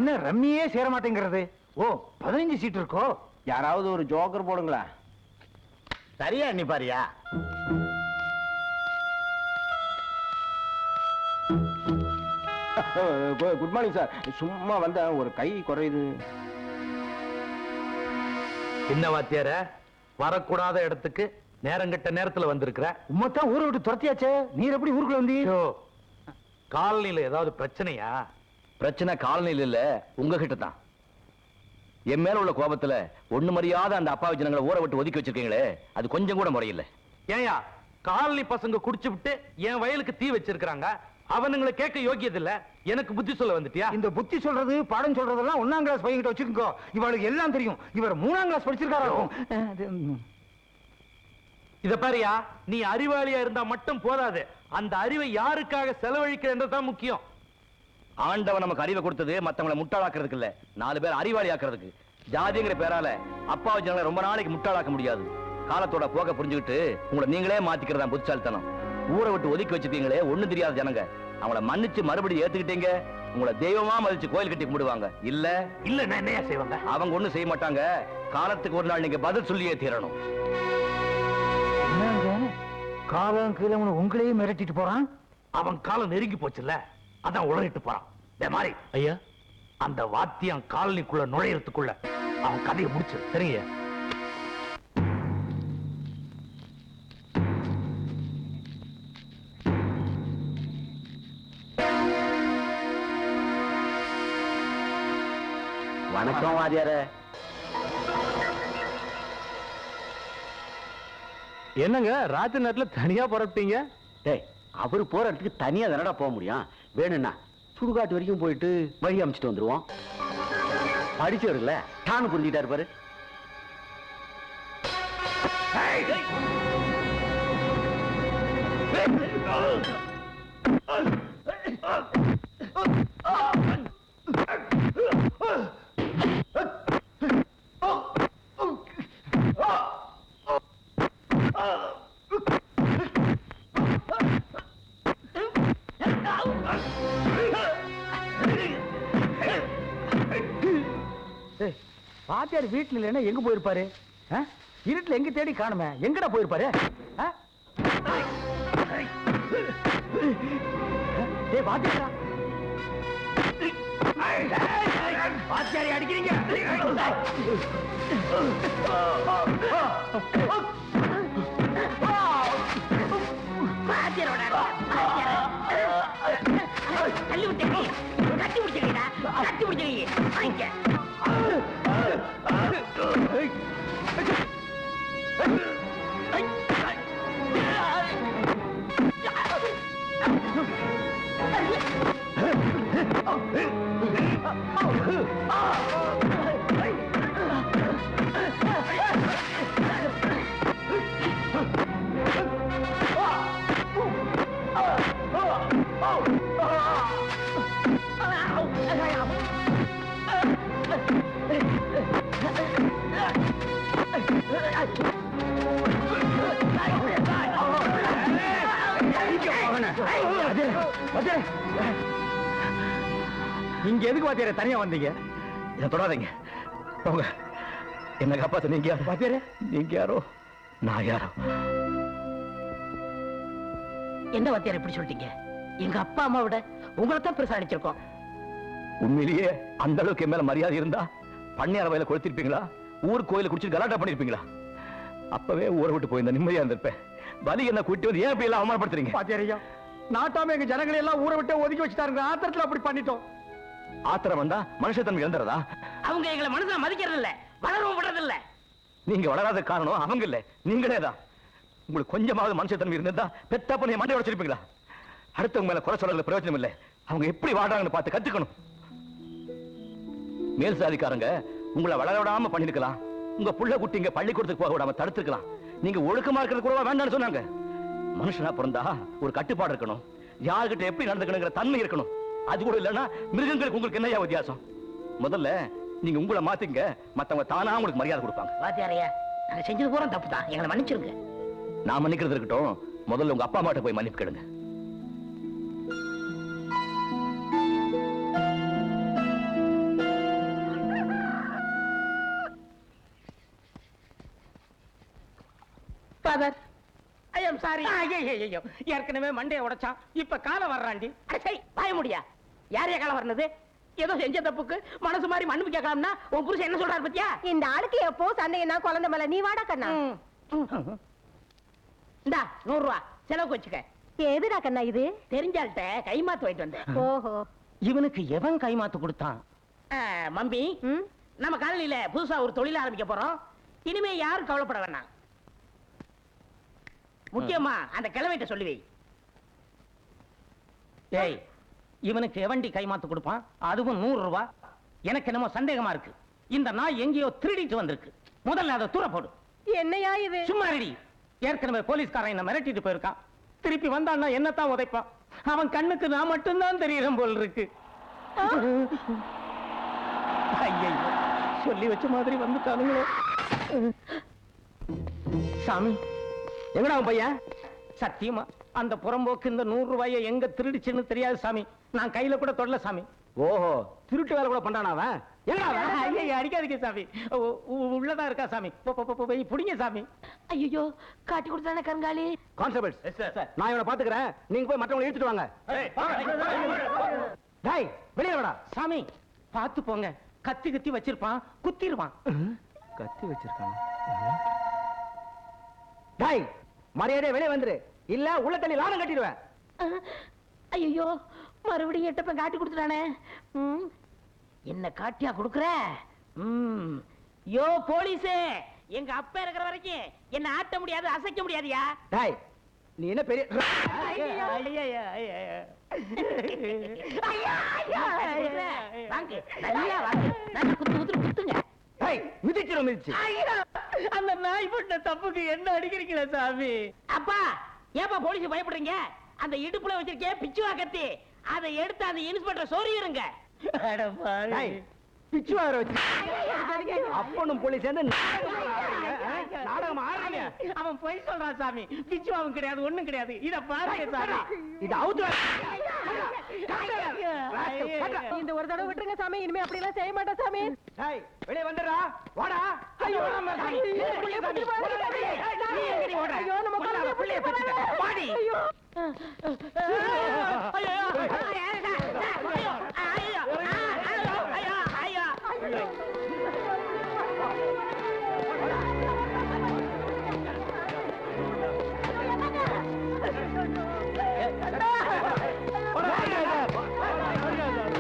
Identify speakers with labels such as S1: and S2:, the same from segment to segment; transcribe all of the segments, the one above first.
S1: என்ன ரம்மியே சேர மாட்டேங்கிறது? ஓ 15 சீட் இருக்கோ?
S2: யாராவது ஒரு ஜோக்கர் போடுங்களா?
S1: சரியா எண்ணி பாரியா?
S2: Good morning sir. சும்மா வந்த ஒரு கை குறையுது.
S3: என்ன வாத்தியார, வரக்கூடாத இடத்துக்கு நேரங்கட்ட நேரத்துல வந்திருக்கிற?
S1: உம்மத்தான் ஊரை விட்டு துரத்தியாச்சே, நீர் எப்படி ஊருக்குள்ள வந்தீங்க?
S3: காலனில ஏதாவது பிரச்சனையா?
S4: பிரச்சனை காலனில இல்ல, உங்ககிட்ட தான். என் மேல உள்ள கோபத்துல ஒண்ணு மரியாத அந்த அப்பாவி ஜனங்களை ஊரை விட்டு ஒதுக்கி வச்சிருக்கீங்களே, அது கொஞ்சம் கூட முறையில்லை.
S3: ஏயா, காலனி பசங்க குடிச்சு விட்டு என் வயலுக்கு தீ வச்சிருக்காங்க, அவனுங்களை கேட்க யோகியது இல்ல, எனக்கு புத்தி சொல்ல வந்துட்டியா?
S1: இந்த புத்தி சொல்றது பாடம் சொல்றதெல்லாம் 1ஆம் கிளாஸ் பையன்கிட்ட வச்சிருக்கோ. இவளுக்கு எல்லாம் தெரியும். இவர் 3ஆம் கிளாஸ் படிச்சிருக்காரு.
S3: இத பாரியா, நீ அறிவாளியா இருந்தா மட்டும் போதாது, அந்த அறிவை யாருக்காக செலவழிக்கிறதுதான் முக்கியம்.
S4: ஆண்டவன் நமக்கு அறிவை கொடுத்தது மத்தவங்களை முட்டாளாக்குறதுக்கு இல்ல, 4 பேர் அறிவாளி ஆக்குறதுக்கு. ஜாதிங்கிற பேரால அப்பாவி ஜனங்களை ரொம்ப நாளைக்கு முட்டாளாக்க முடியாது. காலத்தோட போக புரிஞ்சுக்கிட்டு உங்களை நீங்களே மாத்திக்கிறதா புத்திசாலித்தனம். ஊரை விட்டு ஒதுக்கி வச்சிருக்கீங்களே ஒண்ணு தெரியாத ஜனங்க, அவங்கள மன்னிச்சு மறுபடியும் ஏத்துக்கிட்டீங்க, உங்களை தெய்வமா மதிச்சு கோயில் கட்டி கும்பிடுவாங்க. இல்ல
S3: இல்ல நான் என்னையா செய்வாங்க?
S4: அவங்க ஒண்ணு செய்ய மாட்டாங்க. காலத்துக்கு ஒரு நாள் நீங்க பதில் சொல்லியே தீரணும்.
S1: காலம் கீழே உங்களையே மிரட்டிட்டு போறான்.
S3: அவன் காலம் நெருங்கி போச்சுல்ல, அதான் உளறிட்டு போறான். மாதிரி ஐயா, அந்த வாத்தியம் காலனிக்குள்ள நுழையறதுக்குள்ள அவன் கதையை முடிச்சு சரிங்க.
S4: வணக்கம் வாத்தியார.
S3: என்னங்க ராத்திரி நேரத்துல தனியா புறப்பட்டீங்க?
S4: டேய், அவரு போற இடத்துக்கு தனியா தானடா போக முடியும். வேணும்னா சுடுகாட்டு வரைக்கும் போயிட்டு வழி அமைச்சிட்டு வந்துருவோம். படிச்சவருல டானு புரிஞ்சுக்கிட்டாரு பாரு.
S1: வாத்தியார் வீட்டுல இல்லைன்னா எங்க போயிருப்பாரு? இருட்டுல எங்க தேடி காணுமே, எங்கடா போயிருப்பாரு? வாத்தியாரா, வாத்தியாரை அடிக்கிறீங்க?
S5: தள்ளி விட்டீங்க, கட்டி முடிச்சிருக்கீங்க, கட்டி முடிச்சிருக்கீங்க.
S1: இங்க எதுக்கு வாத்தியார தனியா வந்தீங்க?
S4: என்ன தொடாதீங்க, போங்க. என்ன காப்பாத்த நீங்க யாரு?
S1: வாத்தியாரே,
S4: நீங்க யாரோ நான் யாரோ?
S5: என்ன வாத்தியார் இப்படி சொல்லிட்டீங்க? எங்க அப்பா அம்மா விட உங்களை தான் பெருசா அடிச்சிருக்கோம்.
S4: உண்மையிலேயே அந்த அளவுக்கு என் மேல மரியாதை இருந்தா பண்ணையார வயல கொளுத்திருப்பீங்களா? ஊர் கோயில குடிச்சு கலாட்டா பண்ணிருப்பீங்களா? அப்பவே ஊரை விட்டு போயிருந்தா நிம்மதியா இருந்திருப்பேன். பலி என்ன கூட்டி வந்து ஏன் இப்படி எல்லாம் அவமானப்படுத்துறீங்க?
S1: வாத்தியாரையா, நாட்டாம எங்க ஜனங்களை எல்லாம் ஊரை விட்டு ஒதுக்கி வச்சுட்டாருங்க. ஆத்திரத்துல அப்படி பண்ணிட்டோம்.
S4: ஆத்திரம் வந்தா மனுஷத்தன்மை இழந்துறதா?
S5: அவங்க எங்களை மனசுல மதிக்கிறது இல்ல, வளரவும் விடுறது இல்ல.
S4: நீங்க வளராத காரணம் அவங்க இல்ல, நீங்களேதான். உங்களுக்கு கொஞ்சமாவது மனுஷத்தன்மை இருந்தா பெத்த பண்ணி மண்டை உடைச்சிருப்பீங்களா? அடுத்தவங்க மேல குறை சொல்றதுல பிரயோஜனம் இல்ல. அவங்க எப்படி வாடுறாங்கன்னு பார்த்து கத்துக்கணும். மேல் சாதிக்காரங்க உங்களை வளர விடாம பண்ணிருக்கலாம். உங்க புள்ள குட்டிங்க பள்ளிக்கூடத்துக்கு போக விடாம தடுத்துருக்கலாம். நீங்க ஒழுக்கமா இருக்கிறது கூட வேண்டாம்னு சொன்னாங்க. மனுஷனா பிறந்தா ஒரு கட்டுப்பாடு இருக்கணும். யார்கிட்ட எப்படி நடந்துக்கணுங்கிற தன்மை இருக்கணும். அது கூட இல்லைன்னா மிருகங்களுக்கு உங்களுக்கு என்னையா வித்தியாசம்? முதல்ல நீங்க உங்களை மாத்திங்க, மத்தவங்க தானா உங்களுக்கு மரியாதை கொடுப்பாங்க.
S5: வாத்தியாரையா, நாங்க செஞ்சது பூரா தப்பு தான், எங்களை மன்னிச்சிருங்க.
S4: நான் மன்னிக்கிறது இருக்கட்டும், முதல்ல உங்க அப்பா அம்மாட்ட போய் மன்னிப்பு கேளுங்க.
S5: Father I am sorry.
S6: ஐயோ ஏற்கனவே மண்டைய உடைச்சான் இப்ப காலை வர்றாண்டி.
S5: சரி வாய முடியா. யார் கால வரனது? ஏதோ செஞ்ச தப்புக்கு மனசு மாதிரி மன்னிப்பு கேட்கலாம்னா உன் புருஷன் என்ன சொல்றாரு பத்தியா?
S7: இந்த ஆளுக்கு எப்போ சண்டைனா குழந்தை மேல நீ வாடா கண்ணா.
S5: இந்தா 100 ரூபா செலவுக்கு வச்சுக்க.
S7: எதுடா கண்ணா இது?
S5: தெரிஞ்சால்ட்ட கைமாத்து வாங்கிட்டு வந்தேன்.
S7: ஓஹோ.
S6: இவனுக்கு எவன் கைமாத்து கொடுத்தான்?
S5: மம்பி
S7: ம்,
S5: நம்ம காலனில புதுசா ஒரு தொழில் ஆரம்பிக்க போறோம். இனிமே யாரும் கவலைப்பட வேணாம். முக்கியமா அந்த கிழமைட்ட சொல்லி வை.
S6: ஏய் இவனுக்கு எவன்டி கைமாத்து கொடுப்பான்? அதுவும் 100 ரூபாய். எனக்கு என்னமோ சந்தேகமா இருக்கு. இந்த நாய் எங்கேயோ திருடிட்டு வந்திருக்கு. முதல்ல அதை தூர போடு.
S7: என்னையா இது?
S6: சும்மா ரெடி. ஏற்கனவே போலீஸ்காரன் என்ன மிரட்டிட்டு போயிருக்கான். திருப்பி வந்தான்னா என்னத்தான் உதைப்பான். அவன் கண்ணுக்கு நான் மட்டும்தான் தெரியுறேன் போல் இருக்கு. ஐயோ சொல்லி வச்ச மாதிரி வந்துட்டானுங்களே. சாமி
S2: எங்கடா அவன் பையன்?
S6: சத்தியமா அந்த புறம்போக்கு இந்த 100 ரூபாயை எங்க திருடிச்சுன்னு தெரியாது சாமி. நான் கையில கூட தொடல சாமி.
S2: ஓஹோ, திருட்டு வேலை கூட பண்றானா அவன்? எங்கடா அவன்?
S6: ஐயோ அடிக்காதீங்க சாமி. உள்ளதா இருக்கா சாமி. போய் புடிங்க சாமி.
S5: ஐயோ காட்டி கொடுத்தானே கருங்காலி.
S2: கான்ஸ்டபிள்ஸ், நான் இவனை பாத்துக்கிறேன். நீங்க போய் மற்றவங்களை இழுத்துட்டு வாங்க. டேய் வெளியே வாடா.
S6: சாமி பார்த்து போங்க. கத்தி கத்தி வச்சிருப்பான், குத்திடுவான்.
S2: கத்தி வச்சிருக்கான். டேய் மரியாதையா வெளியே வந்துரு, இல்ல உள்ள தள்ளி லாடம் கட்டிடுவேன்.
S5: ஐயோ மறுபடியும் எட்டப்ப காட்டி கொடுத்துட்டானே. என்ன காட்டியா கொடுக்குற? யோ போலீஸே, எங்க அப்பா இருக்கிற வரைக்கும் என்ன ஆட்ட முடியாது, அசைக்க முடியாதுயா.
S2: டேய் நீ என்ன பெரிய
S5: வாங்க நல்லா வாங்க. நல்லா குத்து குத்துங்க.
S2: டேய் மிதிச்சிரும் மிதிச்சு.
S6: அந்த நாய் பண்ண தப்புக்கு என்ன அடிக்கிறீங்களா சாமி?
S5: அப்பா ஏப்பா போலீஸ் பயப்படுறீங்க? அந்த இடுப்புல வச்சிருக்கே பிச்சுவா கத்தி, அதை எடுத்து அந்த இன்ஸ்பெக்டர் சொறியிருங்க.
S2: டேய் பிச்சு வார வச்சு அப்பனும் போலீஸ் சேர்ந்து நாடகம் ஆடுறீங்க.
S6: அவன் போய் சொல்றான் சாமி. பிச்சுவாவும் கிடையாது, ஒண்ணும் கிடையாது. இத பாருங்க சாமி.
S2: இது அவுத்து
S7: இந்த ஒரு தடவை விட்டுருங்க சாமி. இனிமே அப்படி எல்லாம் செய்ய மாட்டேன் சாமி.
S2: டேய் வெளியே வந்துடுறா. வாடா.
S6: ஐயோ நம்ம சாமி.
S7: புள்ளைய பத்தி பாருங்க சாமி.
S6: நீ எங்கடி ஓடுற?
S7: ஐயோ நம்ம
S6: முதல்ல புள்ளைய பெத்துக்க. வாடி.
S7: ஐயோ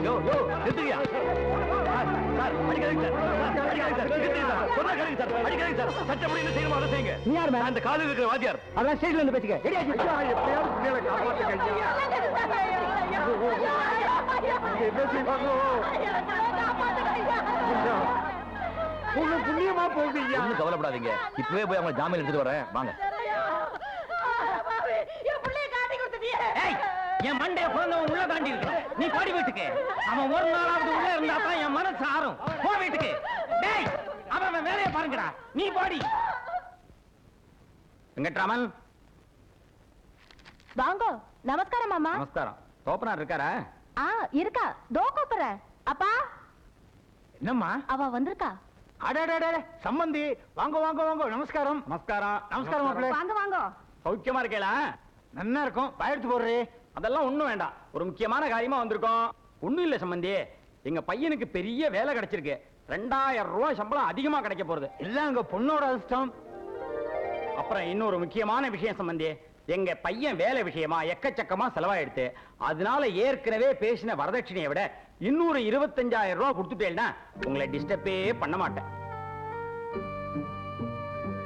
S4: யோ யோ நிறுத்துங்க சார். அடிக்காதீங்க சார். அடிக்காதீங்க சார். நிறுத்துங்க சார். சொன்னா கேளுங்க சார். அடிக்காதீங்க சார். சட்டப்படி என்ன செய்யணுமோ அதை செய்யுங்க.
S2: நீ யார்
S4: நான் இந்த காலையில் இருக்கிற வாத்தியார்.
S2: அதான் ஸ்டேஷன்ல வந்து பேசிக்க. எப்படியாவது பிள்ளைகளை காப்பாத்துங்க. என்ன செய்வாங்க? ஒண்ணு புண்ணியமா போகுது.
S4: ஒண்ணும் கவலைப்படாதீங்க. இப்பவே போய் அவங்க ஜாமீன் எடுத்துட்டு வரேன். வாங்க.
S6: ஏய், என் மண்டைய பிறந்தவன் உள்ள தாண்டி இருக்கான். நீ பாடி வீட்டுக்கு. அவன் ஒரு நாளாவது உள்ள இருந்தா தான் என் மனசு ஆறும். போ வீட்டுக்கு. டேய் அவன் வேலையை பாருங்கடா. நீ பாடி. வெங்கட்ராமன்
S7: வாங்க. நமஸ்காரம் மாமா.
S2: நமஸ்காரம். தோப்பனார் இருக்காரா?
S7: இருக்கா. தோ கூப்பிடுறேன். அப்பா
S1: என்னம்மா?
S7: அவ வந்திருக்கா.
S1: அடடடட சம்பந்தி, வாங்க வாங்க வாங்க. நமஸ்காரம்.
S2: நமஸ்காரம்.
S1: நமஸ்காரம் மாப்பிள்ளை.
S7: வாங்க வாங்க.
S2: சௌக்கியமா இருக்கேளா?
S1: நன்னா இருக்கும். பயெடுத்து போடுறே.
S2: அதெல்லாம் ஒண்ணும் வேண்டாம். ஒரு முக்கியமான காரியமா வந்திருக்கோம். ஒண்ணும் இல்ல சம்பந்தி, எங்க பையனுக்கு பெரிய வேலை கிடைச்சிருக்கு. 2000 ரூபாய் சம்பளம் அதிகமா கிடைக்க போறது.
S1: எல்லாம் அங்க பொண்ணோட அதிர்ஷ்டம்.
S2: அப்புறம் இன்னொரு முக்கியமான விஷயம் சம்பந்தி, எங்க பையன் வேலை விஷயமா எக்கச்சக்கமா செலவாயிடுத்து. அதனால ஏற்கனவே பேசின வரதட்சணையை விட இன்னொரு 25,000 ரூபாய் கொடுத்துட்டேன்னா உங்களை டிஸ்டர்பே பண்ண மாட்டேன்.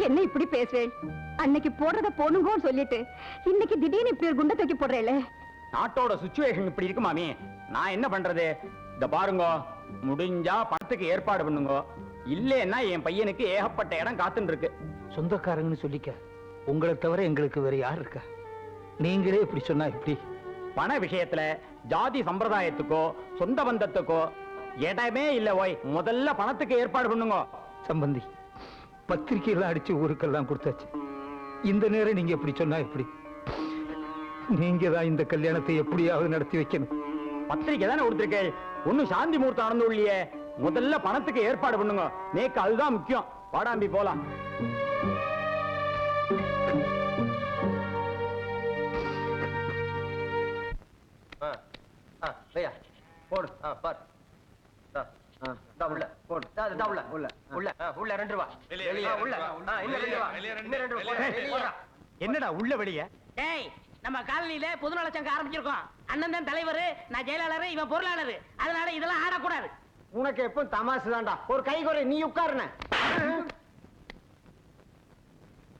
S7: என்ன இப்படி பேசுவேன்? அன்னைக்கு போடுறத போனுங்கன்னு சொல்லிட்டு இன்னைக்கு திடீர்னு இப்படி ஒரு குண்டை தூக்கி போடுறேல.
S2: நாட்டோட சுச்சுவேஷன் இப்படி இருக்கு மாமி. நான் என்ன பண்றது? இத பாருங்க, முடிஞ்சா பணத்துக்கு ஏற்பாடு பண்ணுங்க. இல்லன்னா என் பையனுக்கு ஏகப்பட்ட இடம் காத்துன்னு இருக்கு.
S1: சொந்தக்காரங்கன்னு சொல்லிக்க. உங்களை தவிர எங்களுக்கு வேற யார் இருக்கா? நீங்களே இப்படி சொன்னா எப்படி?
S2: பண விஷயத்துல ஜாதி சம்பிரதாயத்துக்கோ சொந்த பந்தத்துக்கோ இடமே இல்ல. ஓய், முதல்ல பணத்துக்கு ஏற்பாடு பண்ணுங்க.
S1: சம்பந்தி, பத்திரிக்கையெல்லாம் அடிச்சு ஊருக்கெல்லாம் கொடுத்தாச்சு. இந்த நேரம் நீங்க எப்படி சொன்னா எப்படி? நீங்க தான் இந்த கல்யாணத்தை எப்படியாவது நடத்தி வைக்கணும்.
S2: பத்திரிக்கை தானே கொடுத்திருக்கேன். ஒன்னும் சாந்தி முகூர்த்தம் நடந்து இல்லையே. முதல்ல பணத்துக்கு ஏற்பாடு பண்ணுங்க. நேக்கு அதுதான் முக்கியம். வாடாம்பி போலாம்.
S6: போடு பார் உள்ள போடு உள்ள உள்ள உள்ள உள்ள 2 ரூபா வெளியே உள்ள இன்னும் 2 ரூபா இன்னும் 2 ரூபா
S2: என்னடா உள்ள வெளிய?
S5: டேய் நம்ம காலனியில பொதுநல சங்கம் ஆரம்பிச்சிருக்கோம். அண்ணன் தான் தலைவர், நான் செயலாளர், இவன் பொருளாளர். அதனால இதெல்லாம் ஆடக்கூடாது.
S6: உனக்கு எப்ப தமாசு தான்டா. ஒரு கை குறை நீ உட்காருன.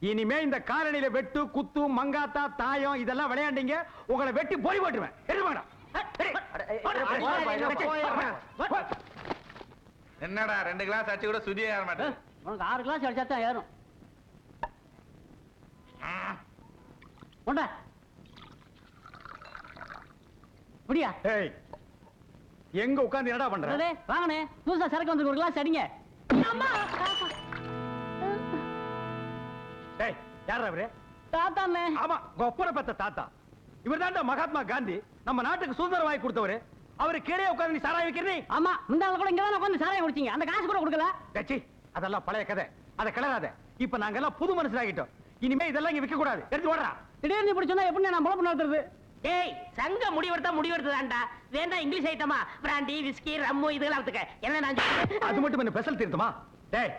S2: இனிமே இந்த காலனியில வெட்டு குத்து மங்காத்தா தாயம் இதெல்லாம் விளையாண்டீங்க, உங்களை வெட்டி போய் போட்டுருவேன். எடுவாடா.
S8: என்னடா 2 கிளாஸ் அடிச்சு கூட சுதியே ஏற மாட்டேன்.
S5: உனக்கு 6 கிளாஸ் அடிச்சா தான் ஏறும். போடா. புடியா.
S2: ஏய், எங்க உட்கார்ந்து என்னடா பண்ற?
S5: டேய் வாங்கனே, புதுசா சரக்கு வந்து ஒரு கிளாஸ் அடிங்க. அம்மா.
S2: டேய், யாரா இவரு?
S5: தாத்தாமே.
S2: ஆமா, கொப்பர பத்த தாத்தா. இவர்தான்டா மகாத்மா காந்தி, நம்ம நாட்டுக்கு சுதந்திரம் வாங்கி கொடுத்தவரு. அவரு கீழே உட்கார்ந்து நீ சாராய வைக்கிறீ?
S5: ஆமா, முந்தால கூட இங்க தான் உட்கார்ந்து சாராயம் குடிச்சீங்க. அந்த காசு கூட கொடுக்கல.
S2: டச்சி, அதெல்லாம் பழைய கதை. அத கிளறாத. இப்ப நாங்க எல்லாம் புது மனுஷனாகிட்டோம். இனிமே இதெல்லாம் இங்க விக்க கூடாது. எடுத்து ஓடுறா.
S5: திடீர்னு இப்படி சொன்னா எப்படி நான் பொழப்பு நடத்துறது? டேய், சங்க முடிவெடுத்ததாண்டா. வேண்டாம் இங்கிலீஷ் ஐட்டமா, பிராண்டி, விஸ்கி, ரம்மு இதெல்லாம் எடுத்துக்க. என்ன நான்
S2: அது மட்டும் என்ன ஸ்பெஷல் தீர்த்தமா? டேய்,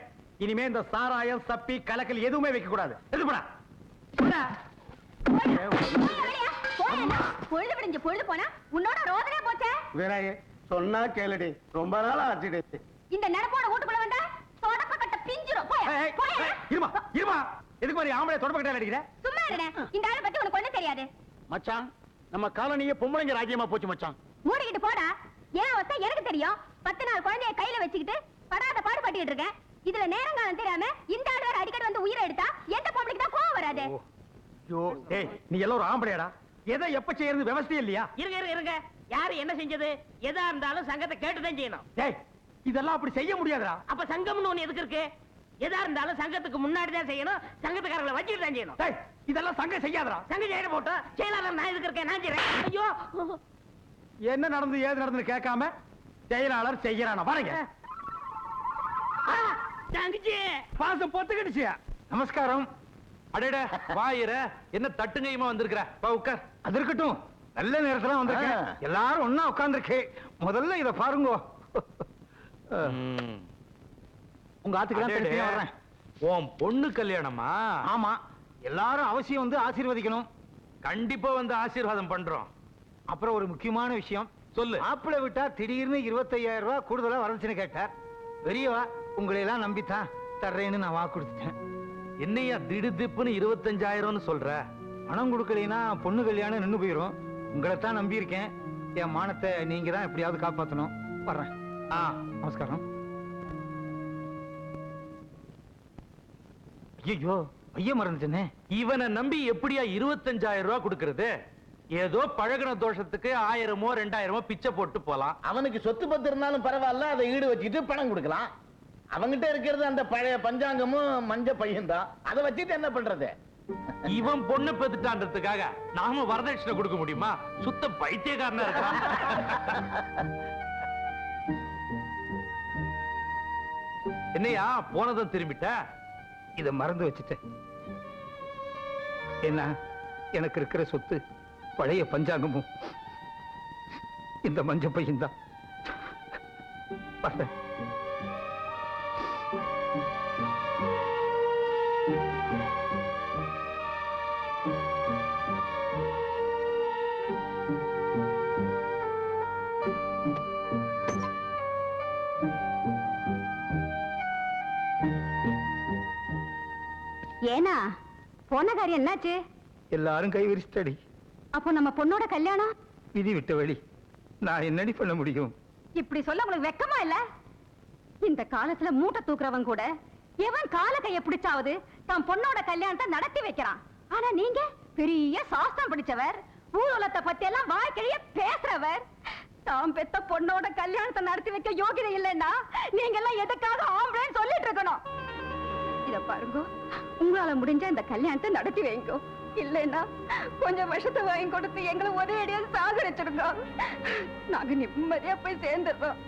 S2: இனிமே இந்த சாராயம் சப்பி கலக்கல் எதுவுமே வைக்க கூடாது. எடுத்து போடா.
S7: பொழுது விடிஞ்சு பொழுது போனா உன்னோட ரோதனே போச்சே.
S6: வீராயே சொன்னா கேளுடி, ரொம்ப நாளா ஆச்சுடி.
S7: இந்த நடப்போட வீட்டுக்குள்ள வந்தா தொடப்ப கட்ட பிஞ்சிரும். போய்
S2: இருமா இருமா, எதுக்கு மாதிரி ஆம்பளை தொடப்பக்கிட்ட அடிக்கிற?
S7: சும்மா இருடா. இந்த ஆளை பத்தி உனக்கு ஒண்ணும் தெரியாது.
S2: மச்சான், நம்ம காலனியே பொம்பளைங்க ராஜ்யமா போச்சு மச்சான்.
S7: மூடிக்கிட்டு போடா. ஏன் ஒத்த எனக்கு தெரியும். 10 நாள் குழந்தைய கையில வச்சுக்கிட்டு படாத பாடுபட்டுக்கிட்டு இருக்கேன். இதுல நேரங்காலம் தெரியாம இந்த ஆள் வேற அடிக்கடி வந்து உயிரை எடுத்தா எந்த பொம்பளைக்கு தான் கோவம் வராது?
S2: ஐயோ, டேய், நீ எல்லாம் ஒரு ஆம்பளையடா. எதை எப்ப செய்யறது விவசாயம் இல்லையா?
S5: இருங்க. யாரு என்ன செஞ்சது? எதா இருந்தாலும் சங்கத்தை கேட்டுதான் செய்யணும்.
S2: டேய், இதெல்லாம் அப்படி செய்ய முடியாதுடா.
S5: அப்ப சங்கம்னு ஒண்ணு எதுக்கு இருக்கு? எதா இருந்தாலும் சங்கத்துக்கு முன்னாடி தான் செய்யணும். சங்கத்துக்காரங்களை வச்சுட்டு தான் செய்யணும்.
S2: டேய், இதெல்லாம் சங்கம் செய்யாதடா.
S5: சங்கம் செய்யற போட்டோம். செயலாளர் நான் எதுக்கு இருக்கேன்? நான் செய்யறேன். ஐயோ,
S2: என்ன நடந்து ஏது நடந்து கேட்காம செயலாளர் செய்யறான பாருங்க.
S5: தங்கச்சி
S2: பாசம் பொத்துக்கிடுச்சு. நமஸ்காரம்.
S3: அடேட வாயிர என்ன தட்டுங்கையுமா வந்திருக்கிற?
S2: வா உட்கார். அது இருக்கட்டும், நல்ல நேரத்துல வந்திருக்கேன். எல்லாரும் ஒண்ணா உட்கார்ந்துருக்கு. முதல்ல இத பாருங்க. உங்க ஆத்துக்கு தான் திருப்பி வர்றேன்.
S3: உன் பொண்ணு கல்யாணமா?
S2: ஆமா, எல்லாரும் அவசியம் வந்து ஆசீர்வதிக்கணும்.
S3: கண்டிப்பா வந்து ஆசீர்வாதம் பண்றோம்.
S2: அப்புறம் ஒரு முக்கியமான விஷயம்
S3: சொல்லு.
S2: மாப்பிள்ளை விட்டா திடீர்னு 25,000 ரூபாய் கூடுதலா வரச்சுன்னு கேட்டார். பெரியவா உங்களை எல்லாம் நம்பித்தான் தர்றேன்னு நான் வாக்கு கொடுத்துட்டேன்.
S3: என்னையா திடுதிப்புன்னு 25,000 சொல்ற?
S2: பணம் கொடுக்கலைன்னா பொண்ணு கல்யாணம் நின்னு போயிரும். உங்களைத்தான் நம்பி இருக்கேன். என் மானத்தை நீங்க தான் எப்படியாவது காப்பாத்தணும். வர்றேன். நமஸ்காரம். ஐயோ, ஐயா மறந்துட்டேனே.
S3: இவனை நம்பி எப்படியா 25,000 ரூபாய் கொடுக்கறது? ஏதோ பழகின தோஷத்துக்கு 1000மோ 2000மோ பிச்சை போட்டு போலாம்.
S6: அவனுக்கு சொத்து பத்து இருந்தாலும் பரவாயில்ல, அதை ஈடு வச்சுட்டு பணம் கொடுக்கலாம். அவங்கிட்ட இருக்கிறது அந்த பழைய பஞ்சாங்கமும் மஞ்ச பையன் தான். அதை வச்சுட்டு என்ன பண்றது?
S3: இவன் பொண்ணு பெத்துட்டான்றதுக்காக நாம வரதட்சணை கொடுக்க முடியுமா? சுத்த பைத்தியக்காரனா இருக்கான். என்னையா போனதும் திரும்பிட்ட?
S2: இத மறந்து வச்சுட்டேன். என்ன, எனக்கு இருக்கிற சொத்து பழைய பஞ்சாங்கமும் இந்த மஞ்ச பையன் தான்.
S7: ஏனா போன காரியம் என்னாச்சு?
S2: எல்லாரும் கை விரிச்சிட்டடி.
S7: அப்போ நம்ம பொண்ணோட கல்யாணம்
S2: விதி விட்ட வழி. நான் என்னடி பண்ண முடியும்?
S7: இப்படி சொல்ல உங்களுக்கு வெக்கமா இல்ல? இந்த காலத்துல மூட்டை தூக்குறவன் கூட எவன் கால கைய பிடிச்சாவது தான் பொண்ணோட கல்யாணத்தை நடத்தி வைக்கிறான். ஆனா நீங்க பெரிய சாஸ்திரம் படிச்சவர், ஊர்வலத்தை பத்தி எல்லாம் வாய்க்கிழிய பேசுறவர். தாம் பெத்த பொண்ணோட கல்யாணத்தை நடத்தி வைக்க யோகிதை இல்லைன்னா நீங்க எல்லாம் எதுக்காக ஆம்பளைன்னு சொல்லிட்டு இருக்கணும். இத பாருங்க, உங்களால முடிஞ்ச இந்த கல்யாணத்தை நடத்தி வைங்க. இல்லைன்னா கொஞ்சம் வருஷத்தை வாங்கி கொடுத்து எங்களை ஒரே அடியா சாகரிச்சிருங்க. நாங்க நிம்மதியா போய் சேர்ந்துடுறோம்.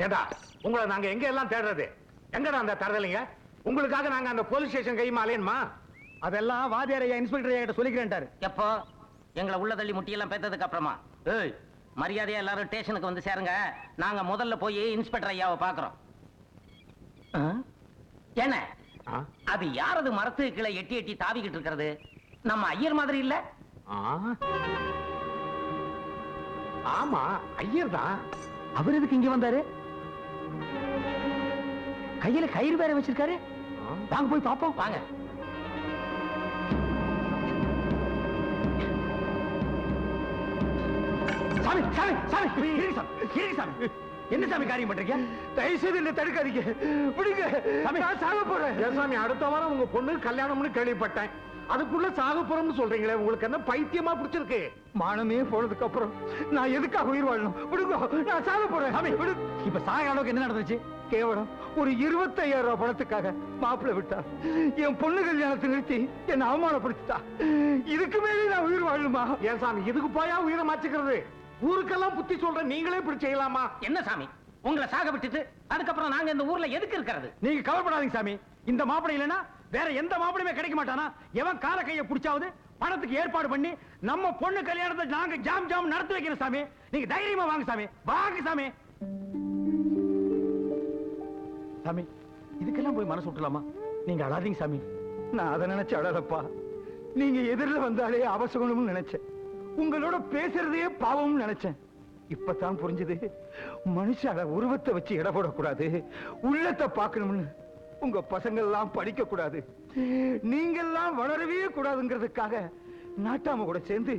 S2: ஏண்டா
S3: உங்களை நாங்க எங்க எல்லாம் தேடுறது? எங்கடா அந்த தரதலைங்க? உங்களுக்காக நாங்க அந்த போலீஸ் ஸ்டேஷன் கையுமா அலையணுமா? அதெல்லாம் வாத்தியார் ஐயா இன்ஸ்பெக்டர் ஐயா கிட்ட சொல்லிக்கிறேன்ட்டாரு.
S6: எப்போ? எங்களை உள்ள தள்ளி முட்டியெல்லாம் பேத்ததுக்கு அப்புறமா? ஏய், மரியாதையா எல்லாரும் ஸ்டேஷனுக்கு வந்து சேருங்க. நாங்க முதல்ல போய் இன்ஸ்பெக்டர் ஐயாவை பாக்குறோம். என்ன அது யாரது மரத்துக்கு கீழே எட்டி எட்டி தாவிக்கிட்டு இருக்கிறது? நம்ம ஐயர் மாதிரி இல்ல?
S3: ஆமா, ஐயர் தான். அவர் எதுக்கு இங்க வந்தாரு? கையில கயிறு வேற வச்சிருக்காரு. வாங்க போய் பாப்போம்.
S6: வாங்க.
S3: சாமி சாமி சாமி இருங்க சாமி, இருங்க சாமி. என்ன சாமி காரியம் பண்றீங்க? தயவு செய்து என்ன தடுக்காதீங்க, விடுங்க. சாமி நான் சாக போறேன். ஏன் சாமி, அடுத்த வாரம் உங்க பொண்ணு கல்யாணம்னு கேள்விப்பட்டேன். அதுக்குள்ள சாக போறோம்னு சொல்றீங்களே, உங்களுக்கு என்ன பைத்தியமா பிடிச்சிருக்கு? மானமே போனதுக்கு அப்புறம் நான் எதுக்காக உயிர் வாழணும்? விடுங்க, நான் சாக போறேன். சாமி விடு. இப்ப சாக அளவுக்கு என்ன நடந்துச்சு? கேவலம் ஒரு 25,000 ரூபாய் பணத்துக்காக மாப்பிள்ளை விட்டா, என் பொண்ணு கல்யாணத்தை நிறுத்தி என்ன அவமானப்படுத்திட்டா. இதுக்கு மேலே நான் உயிர் வாழணுமா? ஏன் சாமி, இதுக்கு போயா உயிரை மாச்சுக்கிறது? ஊருக்கெல்லாம் புத்தி சொல்ற நீங்களே இப்படி செய்யலாமா?
S6: என்ன சாமி, உங்களை சாக விட்டுட்டு அதுக்கப்புறம் நாங்க இந்த ஊர்ல எதுக்கு இருக்கிறது?
S3: நீங்க கவலைப்படாதீங்க சாமி. இந்த மாப்பிளை இல்லைன்னா வேற எந்த மாப்பிளையுமே கிடைக்க மாட்டானா? எவன் கால கையை பிடிச்சாவது பணத்துக்கு ஏற்பாடு பண்ணி நம்ம பொண்ணு கல்யாணத்தை நாங்க ஜாம் ஜாம் நடத்தி வைக்கிறோம் சாமி. நீங்க தைரியமா வாங்க சாமி, வாங்க சாமி. சாமி, இதுக்கெல்லாம் போய் மனசு விட்டுலாமா? நீங்க அழாதீங்க சாமி. நான் அதை நினைச்சு அழறப்பா. நீங்க எதிரில் வந்தாலே அவசகணும்னு நினைச்சேன். உங்களோட பேசுறதே பாவம்னு நினைச்சேன். இப்பதான் புரிஞ்சது, மனுஷால உருவத்தை வச்சு எடை போடக்கூடாது, உள்ளத்தை பார்க்கணும்னு. உங்க பசங்க எல்லாம் படிக்க கூடாது, நீங்கெல்லாம் வளரவே கூடாதுங்கிறதுக்காக நாட்டாம கூட சேர்ந்து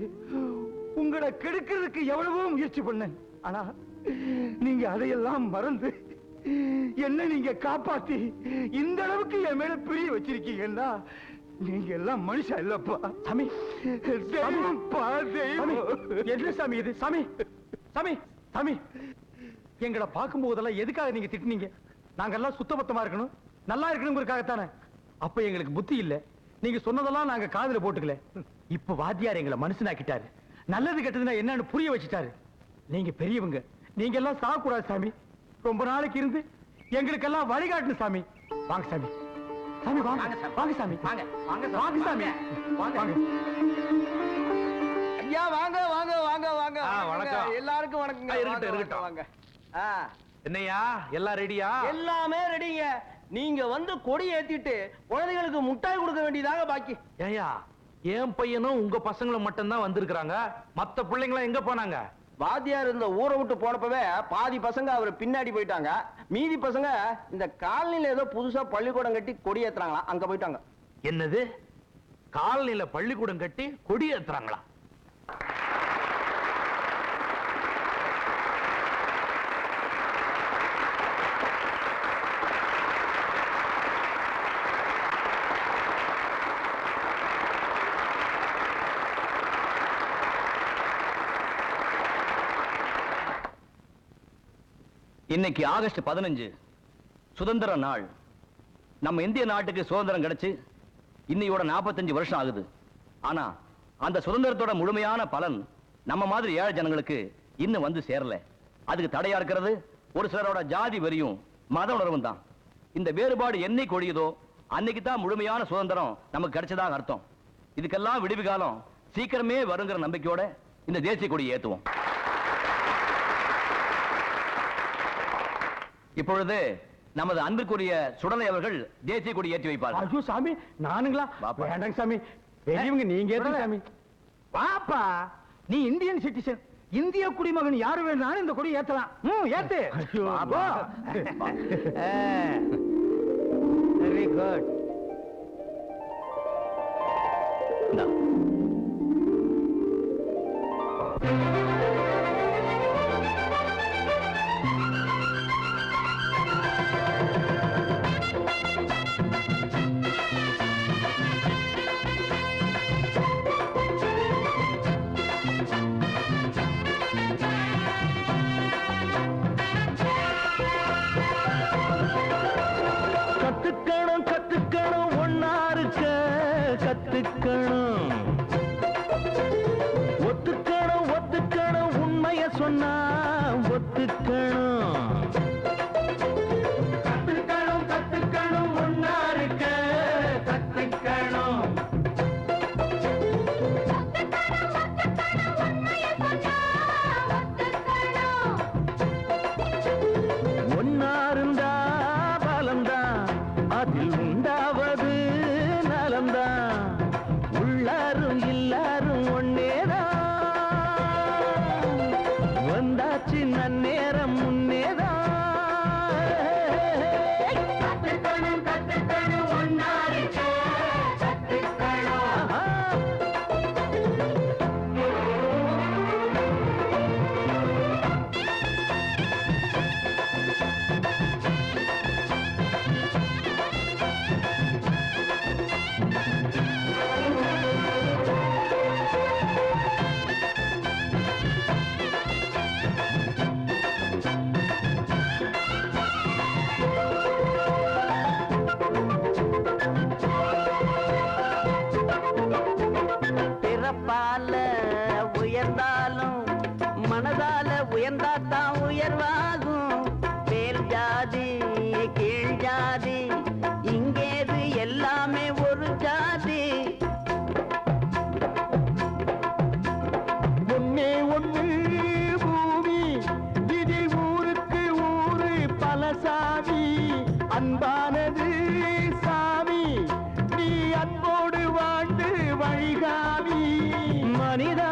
S3: உங்களை கெடுக்கிறதுக்கு எவ்வளவோ முயற்சி பண்ணேன். ஆனா நீங்க அதையெல்லாம் மறந்து என்ன நீங்க காப்பாத்தி இந்த அளவுக்கு என் மேல பிரிய வச்சிருக்கீங்கன்னா நீங்க எல்லாம் மனுஷா இல்லப்பா. சாமி, தெய்வம்ப்பா, தெய்வம். என்ன சாமி இது? சாமி சாமி சாமி, எங்களை பார்க்கும் போதெல்லாம் எதுக்காக நீங்க திட்டுனீங்க? நாங்கெல்லாம் சுத்தபத்தமா இருக்கணும், நல்லா இருக்கணுங்கிறதுக்காகத்தானே. அப்ப எங்களுக்கு புத்தி இல்ல, நீங்க சொன்னதெல்லாம் நாங்க காதுல போட்டுக்கல. இப்ப வாத்தியார் எங்களை மனுஷனாக்கிட்டாரு, நல்லது கெட்டதுன்னா என்னன்னு புரிய வச்சுட்டாரு. நீங்க பெரியவங்க, நீங்க எல்லாம் சாகக்கூடாது சாமி. ரொம்ப நாளைக்கு இருந்து எங்களுக்கெல்லாம் வழிகாட்டணும் சாமி. வாங்க சாமி. சாமி வாங்க, வாங்க சாமி, வாங்க வாங்க வாங்க சாமி, வாங்க.
S9: ஐயா வாங்க வாங்க வாங்க வாங்க.
S3: வணக்கம்.
S9: எல்லாருக்கும் வணக்கங்க.
S3: இருக்கட்டும், இருக்கட்டும்.
S9: வாங்க.
S3: என்னையா எல்லாம் ரெடியா?
S9: எல்லாமே ரெடிங்க. நீங்க வந்து கொடி ஏத்திட்டு குழந்தைகளுக்கு முட்டாய் கொடுக்க வேண்டியதாக பாக்கி.
S3: ஏயா, என் பையனும் உங்க பசங்களும் மட்டும்தான் வந்திருக்காங்க, மத்த பிள்ளைங்களா எங்க போனாங்க?
S9: வாத்தியார் இந்த ஊரை விட்டு போனப்பவே பாதி பசங்க அவர் பின்னாடி போயிட்டாங்க. மீதி பசங்க இந்த காலனில ஏதோ புதுசா பள்ளிக்கூடம் கட்டி கொடி ஏத்துறாங்களா, அங்க போயிட்டாங்க.
S3: என்னது, காலனில பள்ளிக்கூடம் கட்டி கொடி ஏத்துறாங்களா?
S4: இன்னைக்கு ஆகஸ்ட் 15 சுதந்திர நாள். நம்ம இந்திய நாட்டுக்கு சுதந்திரம் கிடைச்சு இன்னையோட 45 வருஷம் ஆகுது. ஆனா அந்த சுதந்திரத்தோட முழுமையான பலன் நம்ம மாதிரி ஏழை ஜனங்களுக்கு இன்னும் வந்து சேரல. அதுக்கு தடையா இருக்கிறது ஒரு சிலரோட ஜாதி வெறியும் மத உணர்வும் தான். இந்த வேறுபாடு என்னைக்கு ஒழியுதோ அன்னைக்கு தான் முழுமையான சுதந்திரம் நமக்கு கிடைச்சதாக அர்த்தம். இதுக்கெல்லாம் விடுவி காலம் சீக்கிரமே வருங்கிற நம்பிக்கையோட இந்த தேசிய கொடியை ஏத்துவோம். இப்பொழுது நமது அன்பிற்குரிய சுடலை அவர்கள் தேசிய கொடி ஏற்றி வைப்பார்கள்.
S3: ஐயோ சாமி, நானுங்களா? வேண்டாங்க சாமி, பெரியவங்க நீங்க ஏத்துங்க சாமி. பாப்பா, நீ இந்தியன் சிட்டிசன், இந்திய குடிமகன் யாரு வேணாலும் இந்த கொடி ஏத்தலாம். ஏத்து. Very good. வாழ்ந்தது சாமி, நீ அன்போடு வாழ்ந்து வழிகாமி. மனிதா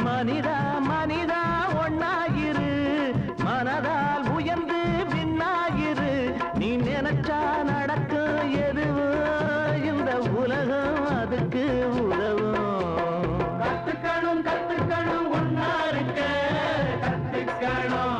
S3: மனிதா மனிதா ஒன்னாயிரு, மனதால் உயர்ந்து விண்ணாயிரு. நீ நினைச்சா நடக்கும் எதுவும் இந்த உலகம் அதுக்கு உதவும். கத்துக்கணும் கத்துக்கணும் ஒன்னா இருக்க கத்துக்கணும்.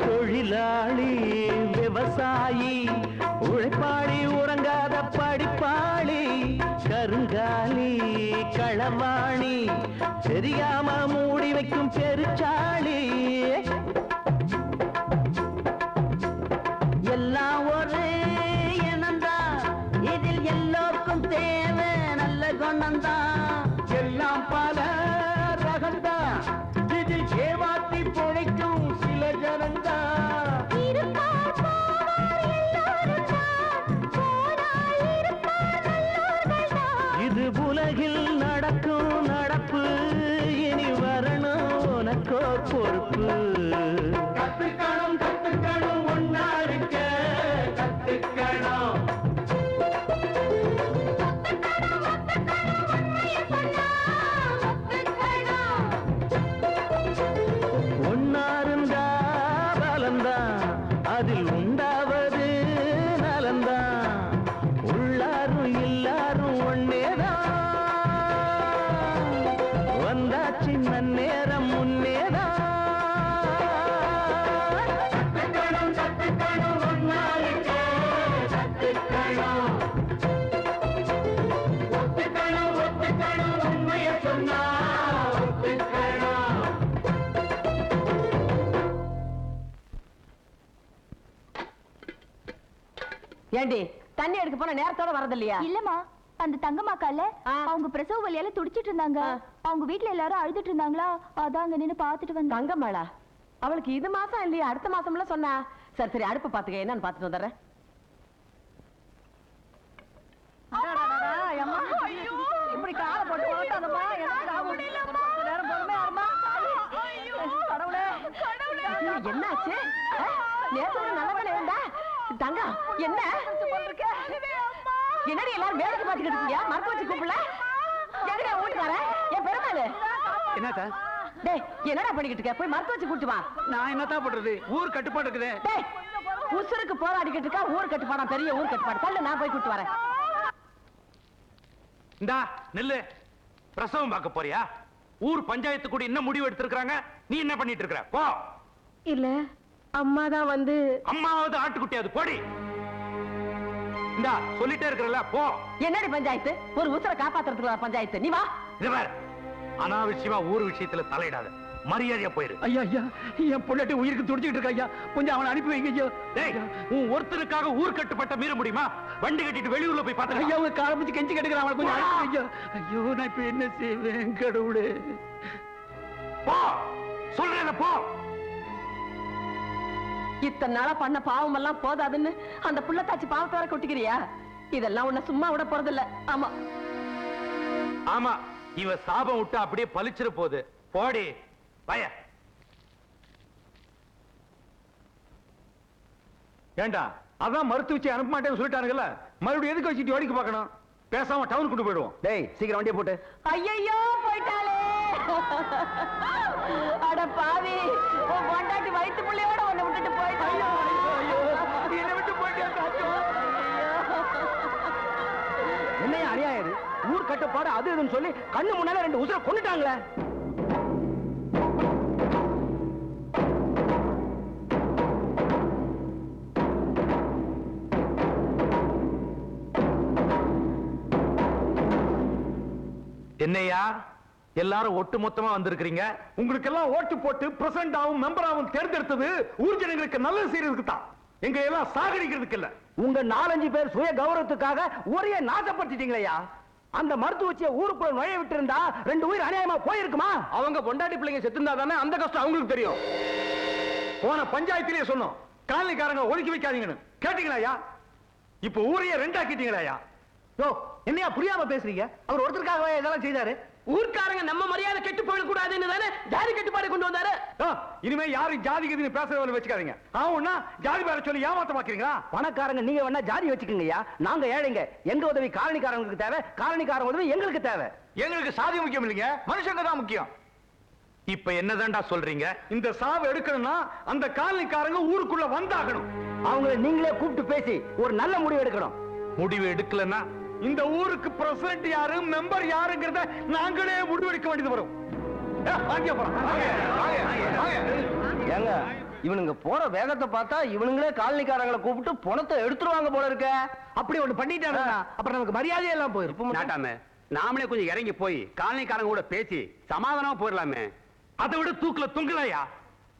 S3: தொழிலாளி விவசாயி உழைப்பாளி உறங்காத படிப்பாளி கருங்காலி களவாணி தெரியாம மூடி வைக்கும் பெருச்சாளி எல்லாம் ஒரு இனம்தான், இதில் எல்லோருக்கும் தேவை நல்ல குணம்தான். எல்லாம் பல ரகம்தான், இதில் ஏமாத்தி பொழைக்கும் சில ஜனந்தான். இது உலகில் நடக்கும் நடப்பு, இனி வரணும் உனக்கோ பொறுப்பு. கத்துக்கணும் கத்துக்கணும் ஒன்னா இருக்க கத்துக்கணும். ஒன்னாருந்தா பலந்தான், அதில் உண்டாவது நலந்தான். உள்ளாரும் எல்லாரும் ஒன்னேதான், வந்தாச்சு நன்னேரம் முன்னேதான். கத்துக்கணும் கத்துக்கணும் ஒன்னா இருக்க கத்துக்கணும். ஒத்துக்கணும் ஒத்துக்கணும் உண்மையை சொன்னா ஒத்துக்கணும்.
S5: ஏண்டி தண்ணி எடுக்க போன நேரத்தோட வரதில்லையா?
S10: இல்லம்மா, அந்த தங்கம்மாக்கால அவங்க பிரசவ வலியால துடிச்சிட்டு இருந்தாங்க. அவங்க வீட்ல எல்லாரும் அழுதுட்டு இருந்தாங்களா, அதான் அங்க நின்னு பாத்துட்டு வந்தாங்க.
S5: தங்கம்மாளா? அவளுக்கு இது மாசம் இல்லையா, அடுத்த மாசம்ல சொன்னா. சரி சரி, அடுப்பு பாத்துக்க, என்னன்னு பாத்துட்டு வந்துடுறேன். இப்படி காலை போட்டு ஓட்டாதம்மா, என்னாச்சு? நேரத்தோட நல்லவனே வேண்டா தங்க. என்ன என்னடி எல்லாரும் வேலைக்கு பாத்துக்கிட்டு இருக்கீங்க? மறக்க வச்சு கூப்பிடல எங்கடா ஓட்டுக்கார? என் பெருமாள்
S3: என்னத்தா?
S5: டேய், என்னடா பண்ணிக்கிட்டு இருக்க? போய் மறக்க வச்சு கூட்டு வா.
S3: நான் என்னத்தான் பண்றது? ஊர் கட்டுப்பாடு இருக்குதே.
S5: டேய், உசுருக்கு போராடிக்கிட்டு இருக்கா. ஊர் கட்டுப்பாடா, பெரிய ஊர் கட்டுப்பாடு. தள்ளு, நான் போய் கூட்டு வரேன்.
S8: இந்தா நெல்லு. பிரசவம் பார்க்க போறியா? ஊர் பஞ்சாயத்து கூட என்ன முடிவு எடுத்திருக்காங்க, நீ என்ன பண்ணிட்டு இருக்க? போ.
S5: இல்ல, அம்மா தான் வந்து.
S8: அம்மாவது ஆட்டுக்குட்டியாது, போடி. இந்தா சொல்லிட்டே இருக்கறல, போ.
S5: என்னடி பஞ்சாயத்து? ஒரு உசுரை காப்பாத்துறதுக்கு பஞ்சாயத்து. நீ வா.
S8: இது பார், அனாவசியமா ஊர் விஷயத்துல தலையிடாத, மரியாதையா போயிரு.
S3: ஐயா ஐயா, என் பொண்டாட்டி உயிருக்கு துடிச்சிட்டு இருக்கா ஐயா, கொஞ்சம் அவனை அனுப்பி வைங்க ஐயா.
S8: டேய், உன் ஒருத்தருக்காக ஊர் கட்டுப்பட்ட மீற முடியுமா? வண்டி கட்டிட்டு வெளியூர்ல போய் பார்த்தா
S3: ஐயா, அவங்க காலை பிடிச்சு கெஞ்சி கேட்டுக்கிறான், அவனை கொஞ்சம் அனுப்பி வைங்க. ஐயோ, நான் இப்ப என்ன செய்வேன் கடவுளே?
S8: போ, சொல்றேன்ல, போ.
S5: இத்தனை நாளா பண்ண பாவம் எல்லாம் போதாதுன்னு அந்த புள்ளத்தாச்சி பாவத்தை வர கொட்டிக்கிறியா? இதெல்லாம் உன்னை சும்மா விட போறதில்ல. ஆமா
S8: ஆமா, இவ சாபம் விட்டு அப்படியே பலிச்சிட போகுது. போடி பய.
S3: ஏண்டா, அதான் மறுத்து வச்சு அனுப்ப மாட்டேன்னு சொல்லிட்டானுங்கல்ல, மறுபடியும் எதுக்கு வச்சுட்டு வேடிக்கை பார்க்கணும்? பேசாம டவுன் கொண்டு போயிடுவோம். டேய், சீக்கிரம் வண்டியை போட்டு.
S5: ஐயோ, போயிட்டாளே. அட பாவி, உன் பொண்டாட்டி வயித்து புள்ளையோட உன்னை விட்டுட்டு போயிட்டாளோ.
S3: என்னை விட்டு என்னையா அநியாயம்? ஊர் கட்டுப்பாடு அது இதுன்னு சொல்லி கண்ணு முன்னால 2 உசுரை கொண்டுட்டாங்களே.
S8: என்னையா எல்லாரும் ஒட்டு மொத்தமா வந்திருக்கிறீங்க?
S3: உங்களுக்கு எல்லாம் ஓட்டு போட்டு பிரசிடண்ட் ஆகும் மெம்பர் ஆகும் தேர்ந்தெடுத்தது ஊர் ஜனங்களுக்கு நல்லது செய்யறதுக்கு தான், எங்க எல்லாம் சாகடிக்கிறதுக்கு இல்ல.
S9: உங்க 4-5 பேர் சுய கௌரவத்துக்காக ஊரையே நாசப்படுத்திட்டீங்களா? அந்த மருத்துவச்சியை ஊருக்குள்ள நுழைய விட்டு இருந்தா 2 உயிர் அநியாயமா போயிருக்குமா?
S3: அவங்க பொண்டாட்டி பிள்ளைங்க செத்துந்தா தானே அந்த கஷ்டம் அவங்களுக்கு தெரியும். போன பஞ்சாயத்திலேயே சொன்னோம், காலனிக்காரங்க ஒதுக்கி வைக்காதீங்கன்னு. கேட்டீங்களா? இப்ப ஊரையே 2 ஆக்கிட்டீங்களா? யோ, என்னையா புரியாம பேசுறீங்க? அவர் ஒருத்தருக்காகவே இதெல்லாம் செய்தாரு.
S5: ஊர்க்காரங்க நம்ம மரியாதை கெட்டு போயிடக்கூடாதுன்னு தானே ஜாதி கட்டுப்பாடு கொண்டு வந்தாரு.
S3: இனிமே யாரும் ஜாதி கதின்னு பேசுறவங்க வச்சுக்காதீங்க. ஆவுன்னா ஜாதி பேர சொல்லி ஏமாத்த பாக்குறீங்களா?
S9: பணக்காரங்க நீங்க வேணா ஜாதி வச்சுக்கீங்கய்யா, நாங்க ஏழைங்க. எங்க உதவி காலனிக்காரங்களுக்கு தேவை, காலனிக்காரங்க உதவி எங்களுக்கு தேவை.
S3: எங்களுக்கு சாதி முக்கியம் இல்லைங்க, மனுஷங்க தான் முக்கியம்.
S8: இப்ப என்னதான்டா சொல்றீங்க?
S3: இந்த சாவு எடுக்கணும்னா அந்த காலனிக்காரங்க ஊருக்குள்ள வந்தாகணும்.
S9: அவங்களை நீங்களே கூப்பிட்டு பேசி ஒரு நல்ல முடிவு எடுக்கணும்.
S8: முடிவு எடுக்கலன்னா
S3: இந்த ஊருக்கு பிரசிடண்ட் யாரு, மெம்பர் யாருங்கிறத நாங்களே முடிவெடுக்க வேண்டியது வரும்.
S9: ஏங்க, இவனுங்க போற வேகத்தை பார்த்தா இவனுங்களே காலனிக்காரங்களை கூப்பிட்டு பணத்தை எடுத்துருவாங்க போல இருக்க.
S3: அப்படி ஒண்ணு பண்ணிட்டாங்க, அப்புறம் நமக்கு மரியாதை எல்லாம் போயிருக்கும்.
S2: நாட்டாமே, நாமளே கொஞ்சம் இறங்கி போய் காலனிக்காரங்க கூட பேசி சமாதானமா போயிடலாமே.
S8: அதை விட தூக்குல தொங்கலையா?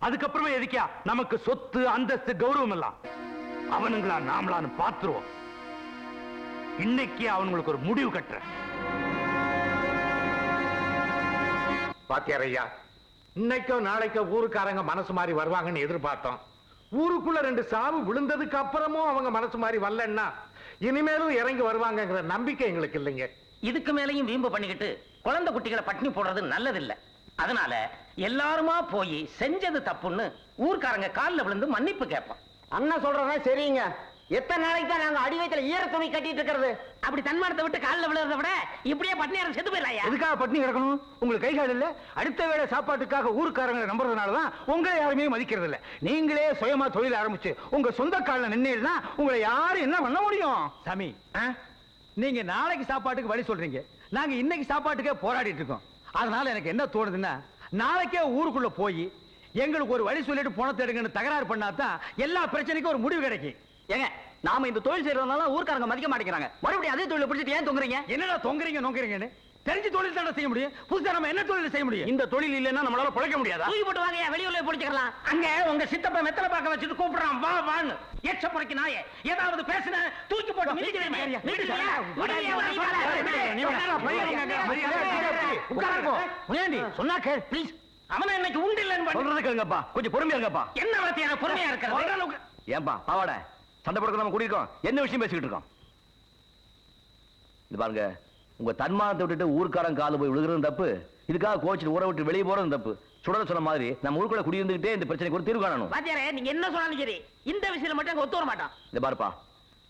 S8: அதுக்கப்புறமே எதுக்கியா நமக்கு சொத்து அந்தஸ்து கௌரவம் எல்லாம்? அவனுங்களா நாமளான்னு பாத்துருவோம். இன்னைக்கு அவனுங்களுக்கு ஒரு முடிவு கட்டுறேன்.
S3: பாத்தியாரையா, இன்னைக்கோ நாளைக்கோ ஊருக்காரங்க மனசு மாறி வருவாங்கன்னு எதிர்பார்த்தோம். ஊருக்குள்ள 2 சாவு விழுந்ததுக்கு அப்புறமும் அவங்க மனசு மாறி வரலன்னா இனிமேலும் இறங்கி வருவாங்கங்கிற நம்பிக்கை எங்களுக்கு இல்லைங்க.
S6: இதுக்கு மேலையும் வீம்பு பண்ணிக்கிட்டு குழந்தை குட்டிகளை பட்டினி போடுறது நல்லதில்ல. அதனால எல்லாருமா போய் செஞ்சது தப்புன்னு ஊர்க்காரங்க காலில் விழுந்து மன்னிப்பு கேட்போம்.
S9: அண்ணன் சொல்றதா சரிங்க. எத்தனை நாளைக்கு தான் நாங்க அடி வயித்துல ஈர துணி கட்டிட்டு இருக்கிறது?
S5: அப்படி தன்மானத்தை விட்டு காலில் விழுறத விட இப்படியே பட்டினியாரம் செத்து போயிடலாம்.
S3: எதுக்காக பட்டினி கிடக்கணும்? உங்களுக்கு கைகால் இல்ல? அடுத்த வேளை சாப்பாட்டுக்காக ஊருக்காரங்களை நம்புறதுனாலதான் உங்களை யாருமே மதிக்கிறது இல்ல. நீங்களே சுயமா தொழில் ஆரம்பிச்சு உங்க சொந்த காலில் நின்னீங்கன்னா உங்களை யாரும் என்ன பண்ண முடியும்?
S1: சாமி, நீங்க நாளைக்கு சாப்பாட்டுக்கு வழி சொல்றீங்க, நாங்க இன்னைக்கு சாப்பாட்டுக்கே போராடிட்டு இருக்கோம். அதனால எனக்கு என்ன தோணுதுன்னா, நாளைக்கே ஊருக்குள்ள போய் எங்களுக்கு ஒரு வழி சொல்லிட்டு பணத்தை எடுங்கன்னு தகராறு பண்ணாதான் எல்லா பிரச்சனைக்கும் ஒரு முடிவு கிடைக்கும்.
S9: ஏங்க, நாம இந்த தொழில் செய்யறதுனால ஊர்க்காரங்க மதிக்க மாட்டேங்கிறாங்க. மறுபடியும் அதே தொழிலை பிடிச்சிட்டு ஏன் தொங்குறீங்க?
S1: என்னடா தொங்குறீங்கன்னு தெரிஞ்சு தொழில் தானே செய்ய முடியும். புதுசா நம்ம என்ன தொழில் செய்ய முடியும்?
S8: இந்த தொழில் இல்லைன்னா நம்மளால பிழைக்க முடியாதா?
S5: தூக்கி போட்டு வாங்க, வெளியூர்ல பிடிச்சிக்கலாம்.
S6: அங்க உங்க சித்தப்பா வெத்தலை பார்க்க வச்சுட்டு கூப்பிடுறான், வா வான்னு. எச்ச பொறுக்கி நாயே, ஏதாவது பேசுன தூக்கி போட்டு மிதிக்கிறேன்.
S1: சொன்னா கேள் ப்ளீஸ்.
S6: அவனை இன்னைக்கு உண்டு இல்லைன்னு
S4: சொல்றது கேளுங்கப்பா, கொஞ்சம் பொறுமையா இருங்கப்பா.
S6: என்ன வார்த்தையான பொறுமையா இருக்கிறது?
S4: ஏன்பா பாவாட சண்டை போடுக்க நம்ம கூடியிருக்கோம், என்ன விஷயம் பேசிக்கிட்டு இருக்கோம்? இது பாருங்க, உங்க தன்மானத்தை விட்டுட்டு ஊர்க்காரன் கால போய் விழுகிறது தப்பு. இதுக்காக கோச்சிட்டு ஊரை விட்டு வெளியே போறது தப்பு. சுடல சொன்ன மாதிரி நம்ம ஊருக்குள்ள குடியிருந்துகிட்டே இந்த பிரச்சனைக்கு ஒரு தீர்வு காணணும்.
S5: வாத்தியாரே, நீங்க என்ன சொன்னாலும் சரி, இந்த விஷயத்துல மட்டும் ஒத்து வர மாட்டோம்.
S4: இந்த பாருப்பா,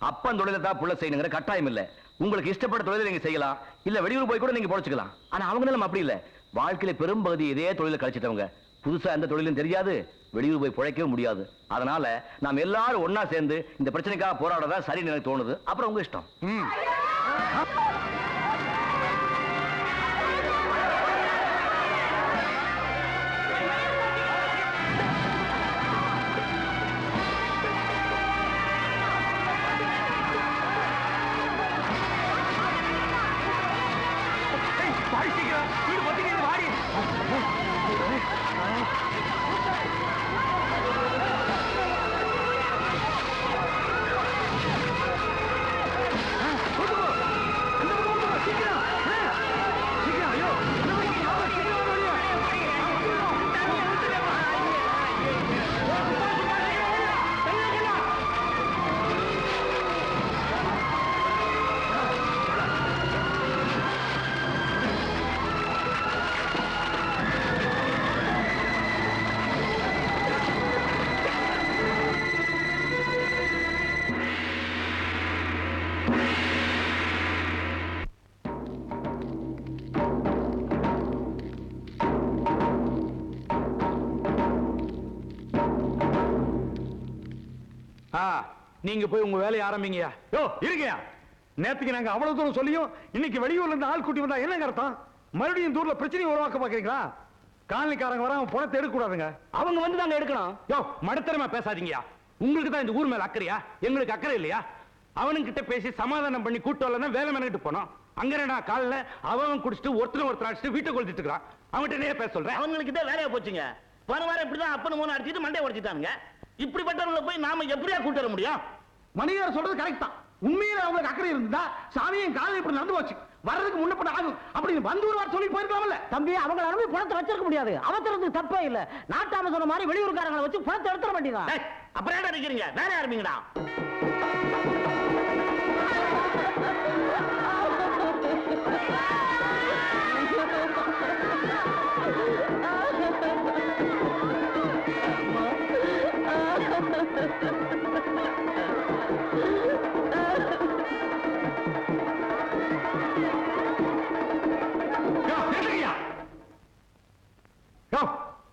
S4: அப்பன் தொழிலை தான் புள்ள செய்யணுங்கிற கட்டாயம் இல்ல. உங்களுக்கு இஷ்டப்பட்ட தொழிலை நீங்க செய்யலாம், இல்ல வெளியூர் போய் கூட நீங்க பொழைச்சுக்கலாம். ஆனா அவங்க நிலம் அப்படி இல்ல. வாழ்க்கையில பெரும்பகுதி இதே தொழிலை கழிச்சிட்டவங்க. புதுசா எந்த தொழிலும் தெரியாது, வெளியூர் போய் பிழைக்கவும் முடியாது. அதனால நாம் எல்லாரும் ஒன்னா சேர்ந்து இந்த பிரச்சனைக்காக போராடதான் சரின்னு எனக்கு தோணுது. அப்புறம் உங்க இஷ்டம்.
S3: நீங்க போய் உங்க வேலையை ஆரம்பிங்கயா. யோ இருங்கயா, நேத்துக்கு நாங்க அவ்வளவு தூரம் சொல்லியும் இன்னைக்கு வெளியூர்ல இருந்து ஆள் கூட்டி வந்தா என்னங்க அர்த்தம்? மறுபடியும் தூர்ல பிரச்சனை உருவாக்க பாக்குறீங்களா? காலனிக்காரங்க வர பணத்தை எடுக்க கூடாதுங்க.
S9: அவங்க வந்து நாங்க எடுக்கணும்.
S8: யோ மடத்தரமா பேசாதீங்கயா. உங்களுக்கு தான் இந்த ஊர் மேல அக்கறையா? எங்களுக்கு அக்கறை இல்லையா? அவனுங்கிட்ட பேசி சமாதானம் பண்ணி கூட்டு வரலன்னா வேலை மெனக்கிட்டு போனோம். அங்க என்னடா காலைல அவன் குடிச்சிட்டு ஒருத்தர் அடிச்சுட்டு வீட்டை கொளுத்திட்டு இருக்கான். அவன்கிட்ட என்ன பேச சொல்றேன்?
S6: அவங்களுக்கு தான் வேலையா போச்சுங்க. போன வாரம் இப்படிதான் அப்பனு மூணு அடிச்சிட்டு மண்டையை உடைச்சிட்டானுங்க. இப்படிப்பட்டவங்களை போய் நாம எப்படியா கூட்டு வர முடியும்?
S3: மணியார் சொல்றது கரெக்ட் தான். உண்மையில அவங்களுக்கு அக்கறை இருந்தா சாமியும் காலம் இப்படி நடந்து போச்சு, வர்றதுக்கு முன்னப்பட ஆகும் அப்படின்னு வந்து ஒரு வாரம் சொல்லி போயிருக்கலாம்ல.
S5: தம்பி, அவங்கள அனுப்பி பணத்தை வச்சிருக்க முடியாது. அவசரத்துக்கு தப்பே இல்ல. நாட்டாம சொன்ன மாதிரி வெளியூர்காரங்களை வச்சு பணத்தை எடுத்துட வேண்டியதான்.
S6: அப்புறம் என்ன நினைக்கிறீங்க? வேலை ஆரம்பிங்கடா.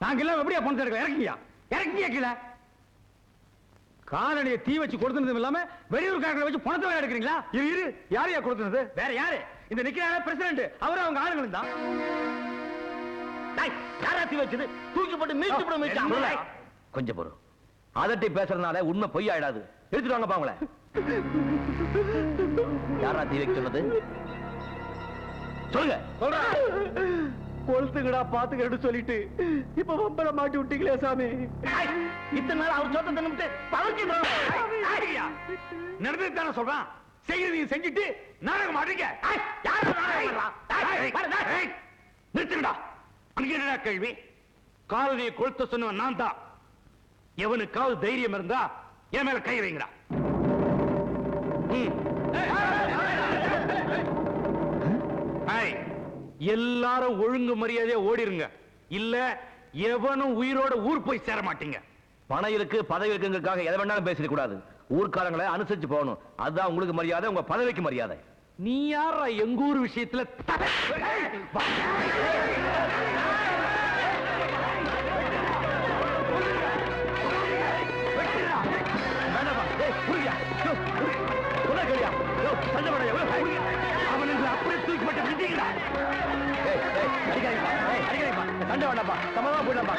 S1: நாங்க எல்லாம் எப்படியா பணத்தை எடுக்க? இறக்கியா கீழே. காலடியை தீ வச்சு கொடுத்ததும் இல்லாம வெளியூர்காரங்களை வச்சு பணத்தை வேலை எடுக்கிறீங்களா? இரு, யாரையா கொடுத்தது? வேற யாரு? இந்த நிக்கிறார பிரசிடண்ட், அவரும் அவங்க ஆளுங்களும் தான்.
S6: யாராத்தி வச்சது? தூக்கி போட்டு மீட்டு போட மீட்டு.
S4: கொஞ்சம் பொறு. அதட்டி பேசுறதுனால உண்மை பொய் ஆயிடாது. எடுத்துட்டு வாங்க பாங்களே. யாரா தீ வைக்க சொன்னது? சொல்லுங்க.
S3: கொளுத்துங்கடா பாத்துக்கிட்டு சொல்லிட்டு இப்ப வம்பல மாட்டி விட்டீங்களே சாமி.
S6: இத்தனை நாள் அவர் சொத்தை தின்னுட்டு பழக்கி
S8: நடந்தது தானே சொல்றான். செய்யறதையும் செஞ்சுட்டு நாடகம் ஆடுறீங்க. நிறுத்துங்கடா. அங்க என்னடா கேள்வி? காலனியை கொளுத்த சொன்னவன் நான் தான். எவனுக்காவது தைரியம் இருந்தா என் மேல கை வைங்கடா. எல்லாரும் ஒழுங்கு மரியாதையா ஓடிருங்க. இல்ல எவனும் உயிரோட ஊர் போய் சேர மாட்டீங்க.
S4: பணம் இருக்கு, பதவி இருக்குங்கிறதுக்காக எதை வேணாலும் பேசிட கூடாது. ஊர்க்காரங்களை அனுசரிச்சு போகணும். அதுதான் உங்களுக்கு மரியாதை, உங்க பதவிக்கு மரியாதை.
S8: நீ யாரா எங்க ஊர் விஷயத்துல அவனுக்கு அப்படியே தூக்கி போட்டு விட்டீங்களா?
S4: சண்டை வேண்டாப்பா, சமமா போயிடலாம்ப்பா.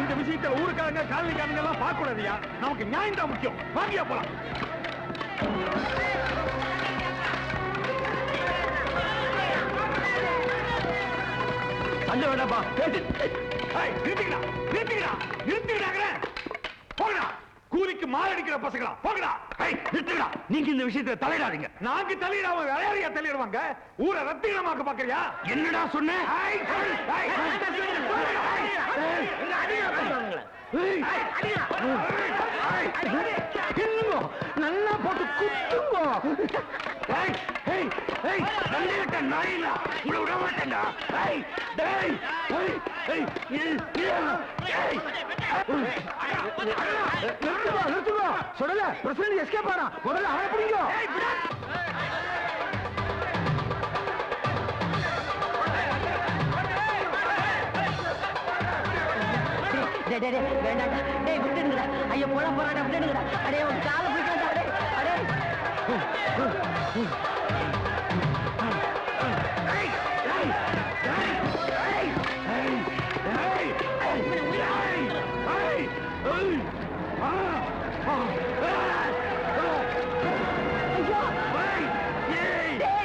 S8: இந்த விஷயத்துல ஊருக்காரங்க காலனிக்காரங்க எல்லாம் பார்க்க கூடாதியா. நமக்கு நியாயம் தான் முக்கியம். வாங்கியா போலாம்.
S4: சண்டை வேண்டாப்பா.
S8: நிறுத்திக்கிட்டாங்க. போகடா. கூலிக்கு மாரடிக்கிற பசங்களா போகடா. நிறுத்துடா. நீங்க இந்த விஷயத்தை தலையிடாதீங்க. நாங்க தலையிடாம வேலையா தலையிடுவாங்க. ஊரை ரத்தினமாக்க பாக்குறியா? என்னடா சொன்ன?
S3: நல்லா போட்டு குத்துங்க.
S8: நாயிலா உள்ள விட மாட்டேன்டா.
S3: நிறுத்துங்க. சொல்லல பிரசிடண்ட் எஸ்கேப் ஆனா முதல்ல அவனை பிடிங்க.
S5: வேண்டாம். டேய் விட்டுடுங்கடா. ஐயோ போல போறாடா, விட்டுடுங்கடா. அடே உன் காலை பிடிக்காதா? அடே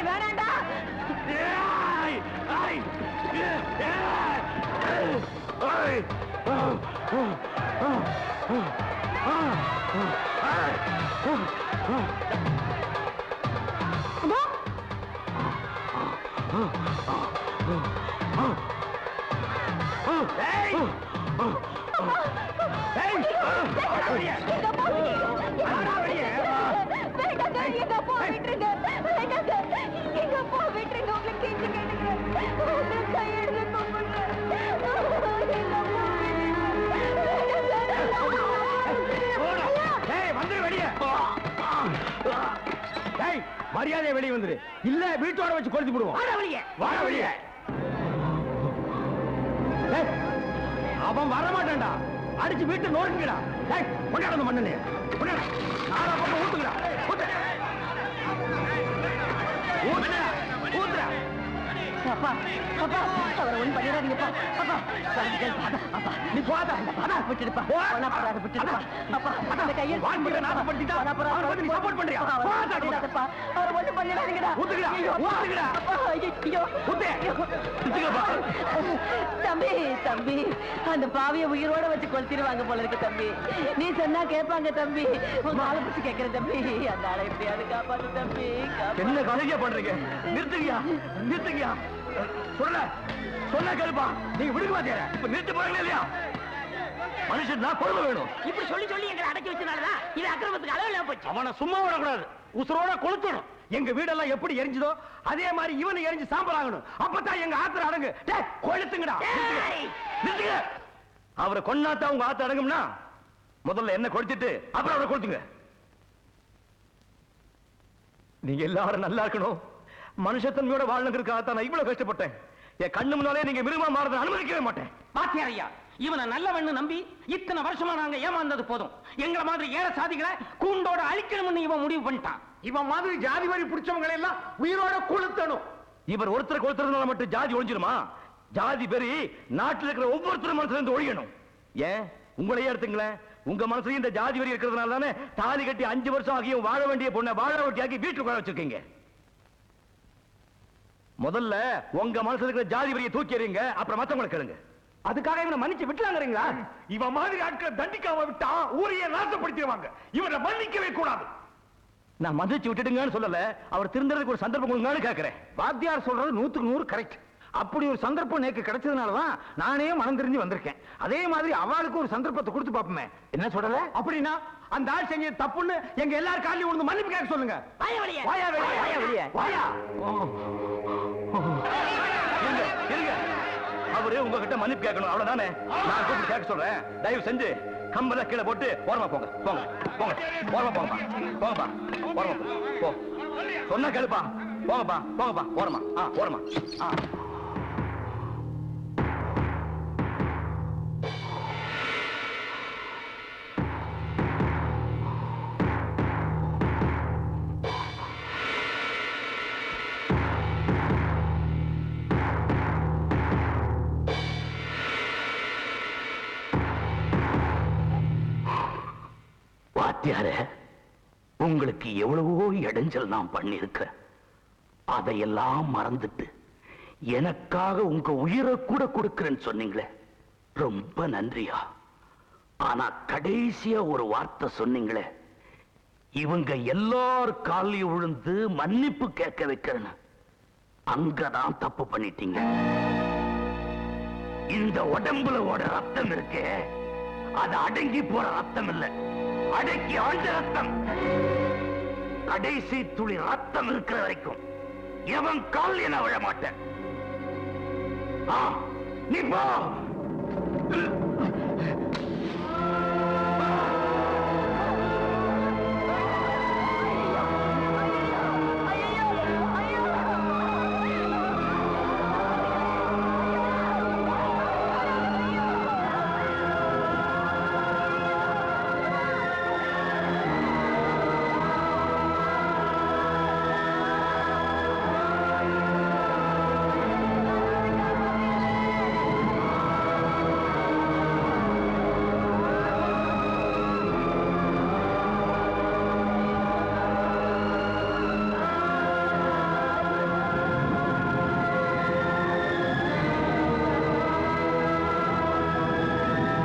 S5: வேண்டாண்டா.
S1: மரியாதை வெளியே வந்துரு. இல்ல வீட்டோட வச்சு கொளுத்தி விடுவோம்.
S8: வாட வெளியே.
S1: அவன் வர மாட்டான்டா. அடிச்சு வீட்டு நோக்குங்கடா. கொண்டாட மண்ணு கொண்டாட. நாலா பக்கம் ஊத்துக்கடா. ஊத்துறா.
S5: அப்பா அப்பா அவரை ஒண்ணு பண்ணிடாதீங்கப்பா. அப்பா அப்பா
S1: நீ போதா.
S5: விட்டுடுப்பா. விட்டுடுப்பா. அப்பா அந்த கையில்
S1: நீ சப்போர்ட் பண்றியா?
S5: பண்ணிடாதப்பா. அவரை ஒண்ணு பண்ணிடாதீங்கடா.
S1: ஊத்துக்கடா. ஊத்துக்கடா.
S5: அப்பா ஐயோ தம்பி தம்பி அந்த பாவிய உயிரோட வச்சு கொளுத்திடுவாங்க போல இருக்கு தம்பி. நீ சொன்னா கேட்பாங்க தம்பி. உங்க ஆளை பிடிச்சு கேட்கிறேன் தம்பி. அந்த ஆளை எப்படியாவது காப்பாத்து தம்பி.
S1: என்ன கலையா பண்றீங்க? நிறுத்துங்கயா நிறுத்துங்கயா. சொன்ன கேளுப்பா. நீங்க விடுக்க மாட்டீங்க. இப்ப நிறுத்து போறீங்களா இல்லையா? மனுஷன் தான் பொறுமை வேணும்.
S5: இப்படி சொல்லி சொல்லி எங்களை அடக்கி வச்சனாலதான் இது அக்கிரமத்துக்கு அளவு போச்சு.
S1: அவனை சும்மா விடக்கூடாது. உசுரோட கொளுத்தணும். எங்க வீடெல்லாம் எப்படி எரிஞ்சதோ அதே மாதிரி இவனை எரிஞ்சு சாம்பல் ஆகணும். அப்பதான் எங்க ஆத்திர அடங்கு. கொளுத்துங்கடா. நிறுத்துங்க. அவரை கொன்னாத்தான் உங்க ஆத்திர அடங்கும்னா முதல்ல என்ன கொளுத்திட்டு அப்புறம் அவரை கொளுத்துங்க. நீங்க எல்லாரும் நல்லா இருக்கணும். மனுஷத்தன்மையோட வாழணுங்கிறதுக்காகத்தான் நான் இவ்வளவு கஷ்டப்பட்டேன். என் கண்ணு முன்னாலே நீங்க மிருகமா மாறதை அனுமதிக்கவே மாட்டேன்.
S6: பாத்தியாரையா இவனை நல்லவன்னு நம்பி இத்தனை வருஷமா நாங்க ஏமாந்தது போதும். எங்களை மாதிரி ஏழை சாதிகளை கூண்டோட அழிக்கணும்னு இவன் முடிவு பண்ணிட்டான்.
S1: இவன் மாதிரி ஜாதி வரி பிடிச்சவங்களை எல்லாம் உயிரோட கொளுத்தணும். இவர் ஒருத்தர் கொளுத்துறதுனால மட்டும் ஜாதி ஒழிஞ்சிருமா? ஜாதி பெரி நாட்டில் இருக்கிற ஒவ்வொருத்தரும் மனசுல இருந்து ஒழியணும். ஏன் உங்களையே எடுத்துங்களேன். உங்க மனசுல இந்த ஜாதி வரி இருக்கிறதுனால தானே தாலி கட்டி 5 வருஷம் ஆகியும் வாழ வேண்டிய பொண்ணை வாழ வெட்டியாக்கி வீட்டுக்கு உட்கார வச்சிருக்கீங்க. முதல்ல உங்க மனசுல இருக்கிற ஜாதி வரியை தூக்கி எறிங்க. அப்புறம் மத்தவங்களை கேளுங்க. அதுக்காக இவனை மன்னிச்சு விட்டுலாங்கிறீங்களா? இவன் மாதிரி ஆட்களை தண்டிக்காம விட்டா ஊரையே நாசப்படுத்திடுவாங்க. இவனை மன்னிக்கவே கூடாது. நான் மன்னிச்சு விட்டுடுங்கன்னு சொல்லல. அவர் திருந்தறதுக்கு ஒரு சந்தர்ப்பம் கொடுங்கன்னு கேட்கிறேன். வாத்தியார் சொல்றது 100க்கு 100 கரெக்ட். அப்படி ஒரு சந்தர்ப்பம் நேக்கு கிடைச்சதுனாலதான் நானே மனம் தெரிஞ்சு வந்திருக்கேன். அதே மாதிரி அவளுக்கு ஒரு சந்தர்ப்பத்தை கொடுத்து பாப்போமே. என்ன சொல்லல? அப்படின்னா அந்த ஆள் செஞ்ச தப்புன்னு எங்க எல்லாரும் காலையும் விழுந்து மன்னிப்பு கேட்க சொல்லுங்க. அவரு உங்ககிட்ட மன்னிப்பு கேட்கணும். அவ்வளவுதானே. நான் கூப்பிட்டு கேட்க சொல்றேன். தயவு செஞ்சு கம்பல கீழே போட்டு ஓரமா போங்க. போங்க போங்க. ஓரமா போங்கப்பா. போங்கப்பா. ஓரமா போ. சொன்னா கேளுப்பா. போங்கப்பா. போங்கப்பா. ஓரமா. ஓரமா.
S11: வாத்தியாரே, உங்களுக்கு எவ்வளவோ இடைஞ்சல் நான் பண்ணிருக்கிறேன். அதையெல்லாம் மறந்துட்டு எனக்காக உங்க உயிரை கூட கொடுக்கிறேன்னு சொன்னீங்களே, ரொம்ப நன்றியா. ஆனா கடைசியா ஒரு வார்த்தை சொன்னீங்களே, இவங்க எல்லார் காலையும் விழுந்து மன்னிப்பு கேட்க வைக்கிறேன்னு, அங்கதான் தப்பு பண்ணிட்டீங்க. இந்த உடம்புல ஓட ரத்தம் இருக்கே, அது அடங்கி போற ரத்தம் இல்ல, அடக்கி ஆழ்ந்த ரத்தம். கடைசி துளி ரத்தம் இருக்கிற வரைக்கும் எவன் கால் என விழ மாட்டேன். நீ போ.